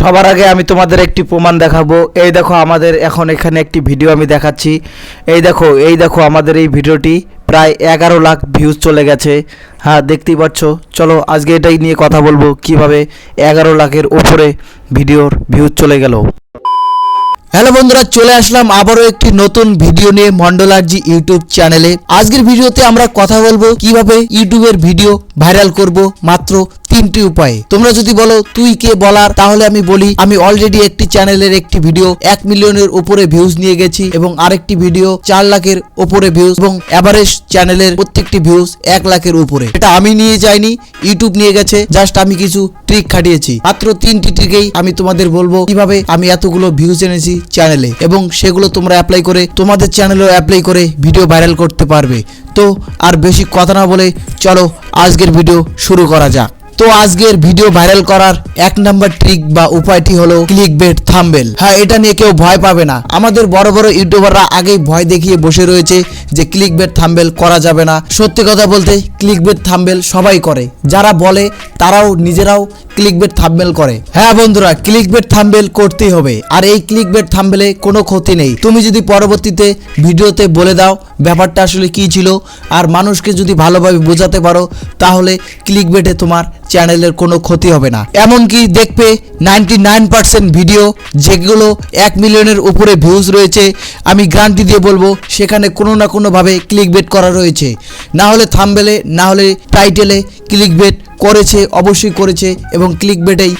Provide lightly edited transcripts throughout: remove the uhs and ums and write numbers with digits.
সবার আগে আমি তোমাদের একটি প্রমাণ দেখাবো। এই দেখো আমাদের এখন এখানে একটি ভিডিও আমি দেখাচ্ছি। এই দেখো আমাদের এই ভিডিওটি প্রায় 11 লাখ ভিউজ চলে গেছে। হ্যাঁ, দেখতেই পাচ্ছ। চলো আজকে এটাই নিয়ে কথা বলবো, কিভাবে 11 লাখের উপরে ভিডিওর ভিউজ চলে গেল। হ্যালো বন্ধুরা, চলে আসলাম আবারও একটি নতুন ভিডিও নিয়ে মন্ডলারজি ইউটিউব চ্যানেলে। আজকের ভিডিওতে আমরা কথা বলবো কিভাবে ইউটিউবের ভিডিও ভাইরাল করব মাত্র 3টি উপায়ে। তোমরা যদি বলো তুই কে বলার, তাহলে আমি বলি আমি অলরেডি একটি চ্যানেলের একটি ভিডিও 1 মিলিয়নের উপরে ভিউজ নিয়ে গেছি এবং আরেকটি ভিডিও 4 লাখের উপরে ভিউজ এবং এভারেজ চ্যানেলের প্রত্যেকটি ভিউজ 1 লাখের উপরে। এটা আমি নিয়ে যাইনি, ইউটিউব নিয়ে গেছে। জাস্ট আমি কিছু ট্রিক খাটিয়েছি। মাত্র 3টি ট্রিকেই আমি তোমাদের বলবো কিভাবে আমি এতগুলো ভিউজ এনেছি চ্যানেলে, এবং সেগুলো তোমরা অ্যাপ্লাই করে তোমাদের চ্যানেলেও অ্যাপ্লাই করে ভিডিও ভাইরাল করতে পারবে। তো আর বেশি কথা না বলে চলো আজকের ভিডিও শুরু করা যাক। তো আজকের ভিডিও ভাইরাল করার 1 নাম্বার ট্রিক বা উপায়টি হলো ক্লিকবেট থাম্বনেল। হ্যাঁ, এটা নিয়ে কেউ ভয় পাবে না। আমাদের বড় বড় ইউটিউবাররা আগেই ভয় দেখিয়ে বসে রয়েছে যে ক্লিকবেট থাম্বনেল করা যাবে না। সত্যি কথা বলতে ক্লিকবেট থাম্বনেল সবাই করে, যারা বলে তারাও নিজেরাও ক্লিকবেট থাম্বনেল করে। হ্যাঁ বন্ধুরা, ক্লিকবেট থাম্বনেল করতেই হবে। আর এই ক্লিকবেট থাম্বনেলে কোনো ক্ষতি নেই। তুমি যদি পরবর্তীতে ভিডিওতে বলে দাও ব্যাপারটা আসলে কি ছিল, আর মানুষকে যদি ভালোভাবে বোঝাতে পারো, তাহলে ক্লিকবেটে তোমার চ্যানেলের কোনো ক্ষতি হবে না। এমনকি দেখবে 99% ভিডিও যেগুলো 1 মিলিয়নের উপরে ভিউজ রয়েছে, আমি গ্যারান্টি দিয়ে বলবো সেখানে কোনো না কোনোভাবে ক্লিকবেট করা রয়েছে। না হলে থাম্বনেলে, না হলে টাইটেলে ক্লিকবেট করেছে, অবশ্যই করেছে, এবং ক্লিকবেটেই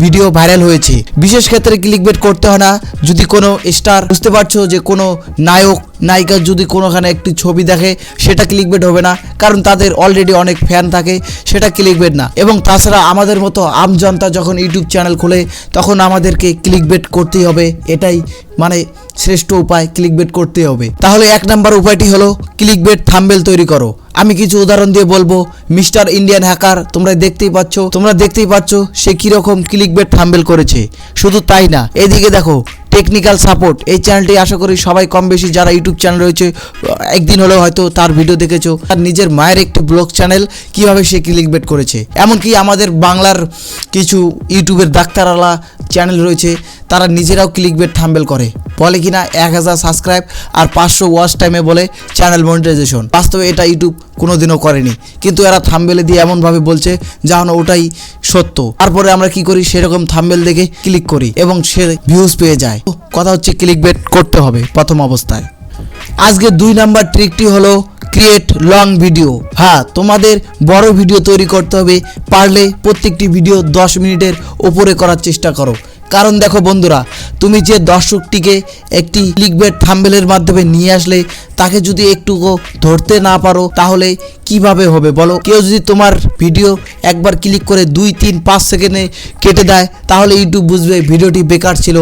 ভিডিও ভাইরাল হয়েছে। বিশেষ ক্ষেত্রে ক্লিকবেট করতে হয় না। যদি কোনো স্টার, বুঝতে পারছো, যে কোনো নায়ক নায়িকা যদি কোনোখানে একটি ছবি দেখে, সেটা ক্লিকবেট হবে না, কারণ তাদের অলরেডি অনেক ফ্যান থাকে, সেটা ক্লিকবেট না। এবং তাছাড়া আমাদের মতো আমজনতা যখন ইউটিউব চ্যানেল খোলে, তখন আমাদেরকে ক্লিকবেট করতেই হবে। এটাই মানে শ্রেষ্ঠ উপায়, ক্লিকবেট করতে হবে। তাহলে 1 নাম্বার উপায়টি হলো ক্লিকবেট থাম্বনেল তৈরি করো। আমি কিছু উদাহরণ দিয়ে বলবো। মিস্টার ইন্ডিয়ান হ্যাকার, তোমরা দেখতেই পাচ্ছ সে কিরকম ক্লিকবেট থাম্বনেল করেছে। শুধু তাই না, এদিকে দেখো টেকনিক্যাল সাপোর্ট, এই চ্যানেলটি আশা করি সবাই কম বেশি যারা ইউটিউব চ্যানেল রয়েছে একদিন হলেও হয়তো তার ভিডিও দেখেছো। তার নিজের মায়ের একটি ব্লগ চ্যানেল, কিভাবে সে ক্লিকবেট করেছে। এমনকি আমাদের বাংলার কিছু ইউটিউবের ডাক্তারওয়ালা চ্যানেল রয়েছে, তারা নিজেরাও ক্লিকবেট থাম্বনেল করে, বলে কিনা 1000 সাবস্ক্রাইব আর 500 ওয়াচ টাইমে বলে চ্যানেল মনিটাইজেশন। বাস্তবে এটা ইউটিউব কোনোদিনও করেনি, কিন্তু এরা থাম্বনেলে দিয়ে এমনভাবে বলছে যেন ওটাই সত্য। তারপরে আমরা কি করি, সেরকম থাম্বনেল দেখে ক্লিক করি এবং সে ভিউজ পেয়ে যায়। কথা হচ্ছে ক্লিকবেট করতে হবে প্রথম অবস্থায়। আজকে 2 নাম্বার ট্রিকটি হলো ক্রিয়েট লং ভিডিও। হ্যাঁ, তোমাদের বড় ভিডিও তৈরি করতে হবে। পারলে প্রত্যেকটি ভিডিও 10 মিনিটের উপরে করার চেষ্টা করো। কারণ দেখো বন্ধুরা, তুমি যে দর্শকটিকে একটি ক্লিকবেট থাম্বনেলের মাধ্যমে নিয়ে আসলে, তাকে যদি একটুকু ধরতে না পারো, তাহলে কিভাবে হবে বলো? কেউ যদি তোমার ভিডিও একবার ক্লিক করে 2, 3, 5 সেকেন্ডে কেটে দেয়, তাহলে ইউটিউব বুঝবে ভিডিওটি বেকার ছিল,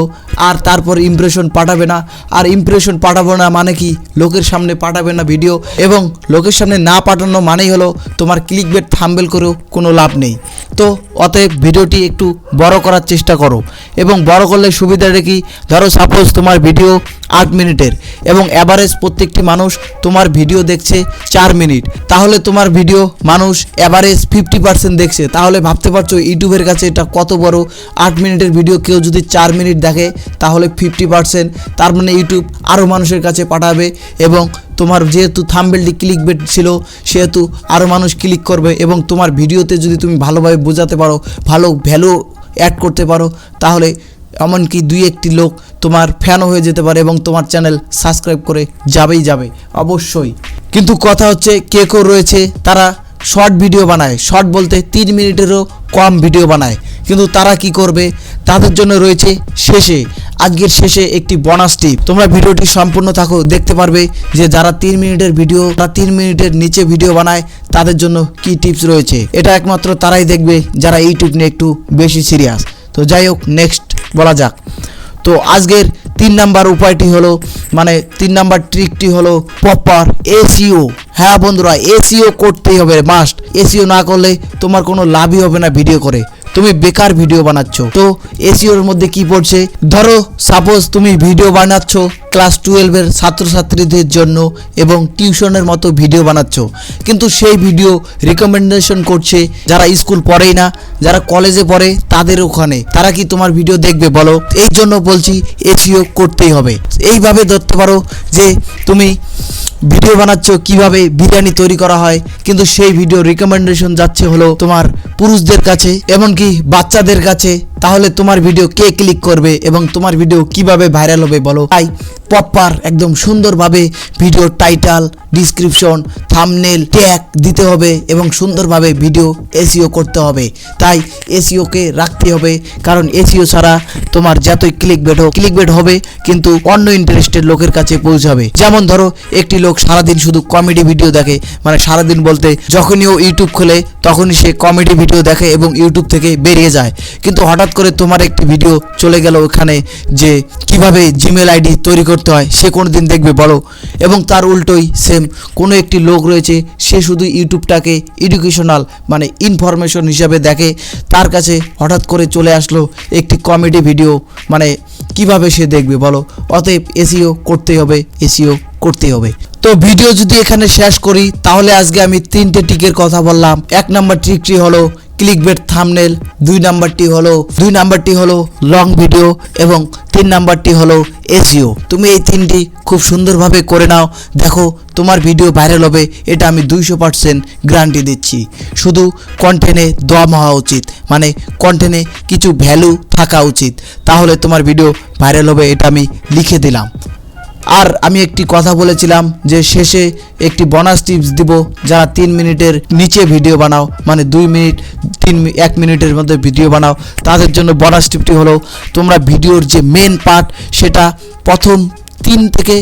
আর তারপর ইমপ্রেশন পাঠাবে না। আর ইমপ্রেশন পাঠাবো না মানে কি, লোকের সামনে পাঠাবে না ভিডিও, এবং লোকের সামনে না পাঠানো মানেই হলো তোমার ক্লিকবেট থাম্বনেল করেও কোনো লাভ নেই। তো অতএব ভিডিওটি একটু বড় করার চেষ্টা করো। এবং বড় করলে সুবিধাটা কি, ধরো সাপোজ তোমার ভিডিও 8 মিনিটের এবং অ্যাভারেজ প্রত্যেকটি মানুষ তোমার ভিডিও দেখছে 4 মিনিট, তাহলে তোমার ভিডিও মানুষ অ্যাভারেজ 50% দেখছে। তাহলে ভাবতে পারছো ইউটিউবের কাছে এটা কত বড়। 8 মিনিটের ভিডিও কেউ যদি 4 মিনিট দেখে, তাহলে 50%, তার মানে ইউটিউব আরও মানুষের কাছে পাঠাবে, এবং তোমার যেহেতু থাম্বনেলটি ক্লিকবেট ছিল, সেহেতু আরও মানুষ ক্লিক করবে। এবং তোমার ভিডিওতে যদি তুমি ভালোভাবে বোঝাতে পারো, ভালো ভ্যালু অ্যাড করতে পারো, তাহলে এমনকি 2-1টি লোক তোমার ফ্যানও হয়ে যেতে পারে এবং তোমার চ্যানেল সাবস্ক্রাইব করে যাবে অবশ্যই। কিন্তু কথা হচ্ছে কেউ রয়েছে তারা শর্ট ভিডিও বানায়, শর্ট বলতে 3 মিনিটেরও কম ভিডিও বানায়। কিন্তু তারা কি করবে, তাদের জন্য রয়েছে আজকের শেষে একটি বোনাস টিপ। তোমরা ভিডিওটি সম্পূর্ণ থাকো, দেখতে পারবে যে যারা 3 মিনিটের ভিডিও বা 3 মিনিটের নিচে ভিডিও বানায়, তাদের জন্য কি টিপস রয়েছে। এটা একমাত্র তারাই দেখবে যারা ইউটিউব নিয়ে একটু বেশি সিরিয়াস। তো যাই হোক, নেক্সট বলা যাক। তো আজকের 3 নাম্বার উপায়টি হলো, মানে 3 নাম্বার ট্রিকটি হলো প্রপার এসইও। হ্যাঁ বন্ধুরা, এসইও করতেই হবে, মাস্ট। এসইও না করলে তোমার কোনো লাভই হবে না ভিডিও করে। তুমি বেকার ভিডিও বানাচ্ছ। তো এসইওর মধ্যে কি পড়ছে, ধরো সাপোজ তুমি ভিডিও বানাচ্ছ ক্লাস 12-এর ছাত্রছাত্রীদের জন্য এবং টিউশনের মতো ভিডিও বানাচ্ছ, কিন্তু সেই ভিডিও রিকমেন্ডেশন করছে যারা স্কুল পড়েই না, যারা কলেজে পড়ে তাদের ওখানে, তারা কি তোমার ভিডিও দেখবে বলো? এই জন্য বলছি এসইও করতেই হবে। এইভাবে ধরতে পারো যে তুমি ভিডিও বানাচ্ছ কিভাবে বিরিয়ানি তৈরি করা হয়, কিন্তু সেই ভিডিও রিকমেন্ডেশন যাচ্ছে হলো তোমার পুরুষদের কাছে, এমনকি বাচ্চাদের কাছে, তাহলে তোমার ভিডিও কে ক্লিক করবে এবং তোমার ভিডিও কিভাবে ভাইরাল হবে বলো? তাই প্রপার একদম সুন্দরভাবে video title, description, thumbnail, tag দিতে হবে এবং সুন্দরভাবে ভিডিও এসইও করতে হবে। তাই এসইওকে রাখতে হবে, কারণ এসইও ছাড়া তোমার যতই ক্লিকবেট হবে কিন্তু অন্য ইন্টারেস্টেড লোকের কাছে পৌঁছাবে। যেমন ধরো একটি লোক সারাদিন শুধু কমেডি ভিডিও দেখে, মানে সারাদিন বলতে যখনই ও ইউটিউব খোলে তখনই সে কমেডি ভিডিও দেখে এবং ইউটিউব থেকে বেরিয়ে যায়, কিন্তু হঠাৎ করে তোমার একটি ভিডিও চলে গেল ওখানে যে কিভাবে জিমেল আইডি তৈরি করতে হয়, সে কোনোদিন দেখবে বলো? এবং তার উল্টোই সেম কোনো একটি লোক রয়েছে, সে শুধু ইউটিউবটাকে এডুকেশনাল মানে ইনফরমেশন হিসাবে দেখে, তার কাছে হঠাৎ করে চলে আসলো একটি কমেডি ভিডিও, মানে কিভাবে সে দেখবে বলো? অতএব এসইও করতেই হবে, এসইও করতেই হবে। তো ভিডিও যদি এখানে শেষ করি তাহলে আজকে আমি 3টে ট্রিকের কথা বললাম। 1 নাম্বার ট্রিকটি হলো ক্লিকবেট থাম্বনেল, 2 নাম্বারটি হলো লং ভিডিও এবং 3 নাম্বারটি হলো এসইও। তুমি এই 3টি খুব সুন্দরভাবে করে নাও, দেখো তোমার ভিডিও ভাইরাল হবে, এটা আমি 200% গ্যারান্টি দিচ্ছি। শুধু কন্টেন্টে দম হওয়া উচিত, মানে কন্টেন্টে কিছু ভ্যালু থাকা উচিত, তাহলে তোমার ভিডিও ভাইরাল হবে, এটা আমি লিখে দিলাম। আর আমি একটি কথা বলেছিলাম যে শেষে একটি বোনাস টিপস দিব, যারা 3 মিনিটের নিচে ভিডিও বানাও, মানে 2 মিনিট 1 মিনিটের মধ্যে ভিডিও বানাও, তাদের জন্য বোনাস টিপটি হলো তোমরা ভিডিওর যে মেন পার্ট সেটা প্রথম 3 থেকে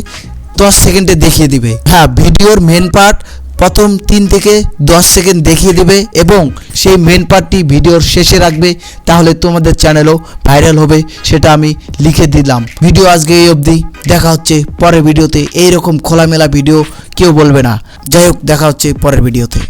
10 সেকেন্ডে দেখিয়ে দিবে। হ্যাঁ, ভিডিওর মেন পার্ট প্রথম 3 থেকে 10 সেকেন্ড দেখিয়ে দেবে এবং সেই মেন পার্টটি ভিডিওর শেষে রাখবে, তাহলে তোমাদের চ্যানেলও ভাইরাল হবে, সেটা আমি লিখে দিলাম। ভিডিও আজকে এই অবধি, দেখা হচ্ছে পরের ভিডিওতে। এইরকম খোলামেলা ভিডিও কেউ বলবে না। যাই হোক, দেখা হচ্ছে পরের ভিডিওতে।